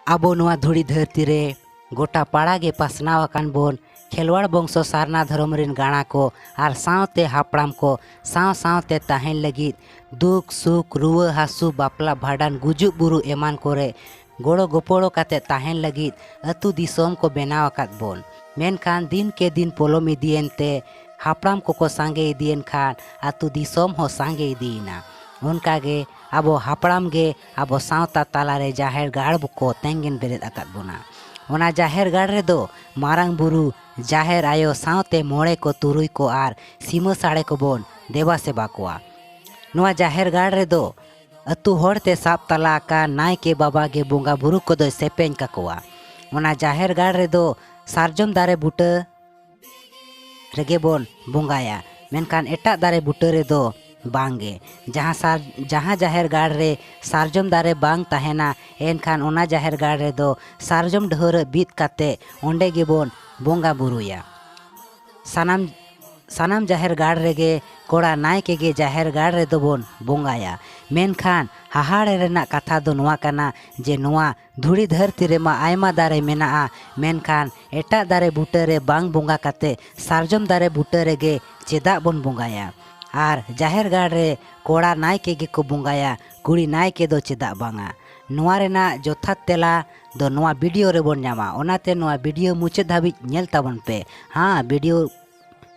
आबो नोआ धुड़ी धरती रे गोटा पाड़ा गे पासनाव अकान बोन खेलवाड़ बंशो सारना धर्म रिन गाणा को आर सावते हापड़ाम को साव सावते ताहेन लगित दुख सुख रुआ हासु बापला भाडान गुजुक बुरु एमान कोरे गोड़ो गोपोड़ो काते ताहेन लगित अतु दिसोम को बेनाव अकात बोन। मेनखान दिन के दिन पोलोम इदियनते हापड़ाम को सांगे इदियन खान अतु दिसोम हो सांगे इदियना। उनकागे आबो हापड़ाम गे आबो सावता तालारे जाहेर गाड़ को तेंगेन बेरेद अकात बोना। ओना जाहेर गाड़ रे दो मारांग बुरु जाहेर आयो सावते मोड़े को तुरुई को आर सीमा साड़े को बोन देवा सेवा कोआ। नोआ जाहेर गाड़ रे दो अतु होड़ते साप तला का नाय के बाबा गे बोंगा बुरु को दो सेपेन का कोआ। ओना जाहेर गाड़ रे दो सारजम दारे बुटे रेगे बोन बोंगाया मेनखान एटा दारे बुटे रे दो बांगे जहाँ जाहेर गाड़ रे सारजम दारे बांग तहेना एनखान ओना जाहेर गाड़ रे दो सारजम ढहर बीत काते ओंडे गे बोन बोंगा बुरुया। सानाम जाहेर गाड़ रेगे कोड़ा नाय के गे जाहेर गाड़ रे दो बोन बोंगाया। मेनखान हाहाड़े रेना कथा दो नोआ काना जे नोआ धुड़ी धरती रे मा आयमा दारे मेनाआ मेनखान एटा दारे बुटे रे बांग बोंगा काते सारजम दारे बुटे रेगे चेदा बोन बोंगाया। आर जाहेर गाड़ रे कोड़ा नाय के गे को बोंगाया कुड़ी नाय के दो चेदा बांगा। नोआ रेना जोथात तेला दो नोआ वीडियो रे बोन ᱧᱟᱢᱟ। ओनाते नोआ वीडियो मुचाद धाबिज नेल ताबन पे। हाँ वीडियो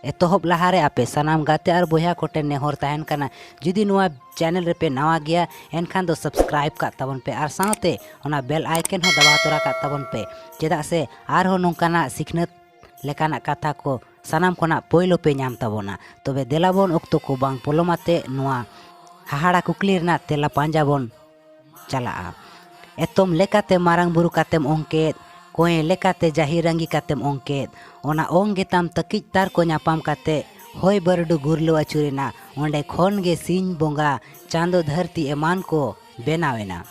एतोहब लहारे आपे सानाम गाते और बोया कोटे नेहर ताहन काना जुदी नोआ चैनल रे पे नवा गया एनखान दो सब्सक्राइब का ताबन पे और साथे ओना बेल आइकन हो दबा तोरा का ताबन पे चेदा से आर हो नोंकाना सिखनत लेकाना कथा को सानाम कोना पोइलो पे ᱧᱟᱢ ताबोना। तबे देलाबोन ओक्तो को बांग पोलोमाते नोआ हाहाड़ा कुकली रना तेला पांजा बोन चलाआ। एतोम लेकाते मारांग बुरु कातेम ओंकेत कोए लेकाते जाहिरंगी कातेम ओंकेत ओना ओंगे ताम तकिज तार को ᱧᱟᱯᱟᱢ काते होय बरडू गुरलो अचुरेना ओंडे खोन गे सीन बोंगा चांदो धरती एमान को बेनावेना।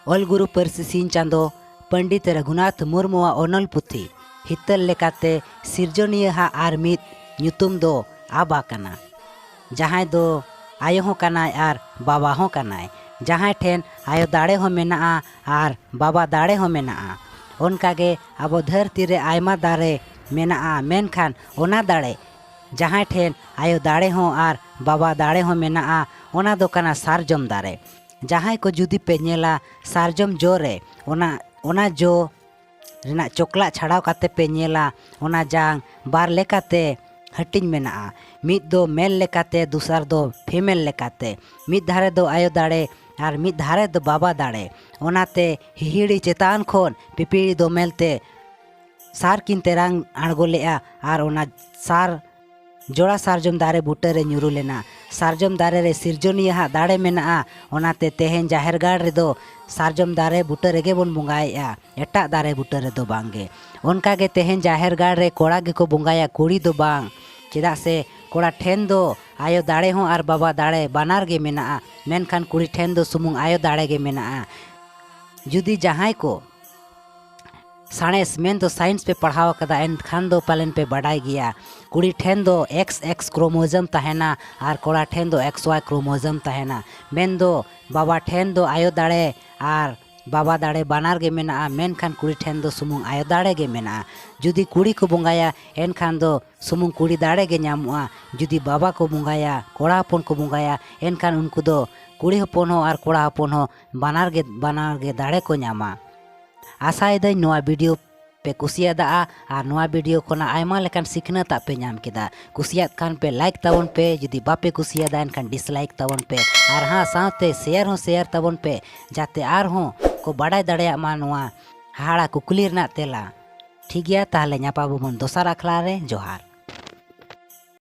ओल गुरु परसी सीन चांदो पंडित रघुनाथ मुर्मुआ ओनल पुथी हितल लेकाते सिरजोनिया हा आर मित ᱧᱩᱛᱩᱢ दो आबा कना जहां दो आयो हो कनाय आर बाबा हो कनाय जहां ठेन आयो दाड़े हो मेनाआ आर बाबा दाड़े हो मेनाआ। ओनकागे आबो धरती रे आयमा दारे मेनाआ मेनखान ओना दाड़े जहां ठेन आयो दाड़े हो आर बाबा दाड़े हो मेनाआ ओना दो कना सारजम दारे। जहां को जुदी पे नेला सारजम जो रे ओना जो रेना चोकला छाड़ाव काते पे नेला ओना जांग बार लेकाते हटिंग मेनाआ। मिद दो मेल लेकाते दूसर दो फीमेल लेकाते मिद धारे दो आयो दाड़े आर मिद धारे दो बाबा दाड़े। ओनाते हिहिड़ी चेतान खोन पिपीड़ी दो मेलते सार किन तेरांग आड़गो लेआ आर ओना सार जोड़ा सारजम दारे बुटे रे ᱧᱩᱨᱩ लेना। सारजम दारे रे सिरजोनिया हा दाड़े मेनाआ ओनाते तेहेन जाहेर गाड़ रे दो सारजम दारे बुटे रेगे बोन बोंगाएआ एटा दारे बुटे रे दो बांगे। ओनकागे तेहेन जाहेर गाड़ रे कोड़ा गे को बोंगाया कुड़ी दो बांग चेदा से कोड़ा ठेन दो आयो दाड़े हो आर बाबा दाड़े बानार गे मेनाआ मेनखान कुड़ी ठेन दो सुमुंग आयो दाड़े गे मेनाआ। जुदी जहां को साइंस मेन दो साइंस पे पढ़ाव कदा एनखान दो पालन पे बढ़ाई गया कुड़ी ठेन दो XX क्रोमोजम तहेना आर कोड़ा ठेन दो XY क्रोमोजम तहेना। मेन दो बाबा ठेन दो आयो दाड़े आर बाबा दाड़े बानार गे मेनाआ मेनखान कुड़ी ठेन दो सुमुंग आयो दाड़े गे मेनाआ। जुदी कुड़ी को बोंगाया एनखान दो सुमुंग कुड़ी दाड़े गे ᱧᱟᱢᱚᱜᱼᱟ। जुदी बाबा को बोंगाया कोड़ा हपन को बोंगाया एनखान उनको दो कुड़ी हपन हो आर कोड़ा हपन हो बानार गे दाड़े को ᱧᱟᱢᱟ। आशा दाई नोआ वीडियो पे कुसियादा आर नोआ वीडियो कोना आयमा लेकान सिखनत पे ᱧᱟᱢ केदा। कुसियात खान पे लाइक ताबन पे जुदी बापे कुसियादा एनखान डिसलाइक ताबन पे आर हाँ साथे शेयर ताबन पे जाते आर हो को बाड़ाय दाड़ेया मा नोआ हाहाड़ा कुकली रना तेला। ठीक गया ताहले ᱧᱟᱯᱟᱢ ᱵᱚᱱ ᱫᱚᱥᱟᱨ ᱟᱠᱷᱲᱟ ᱨᱮ। जोहार।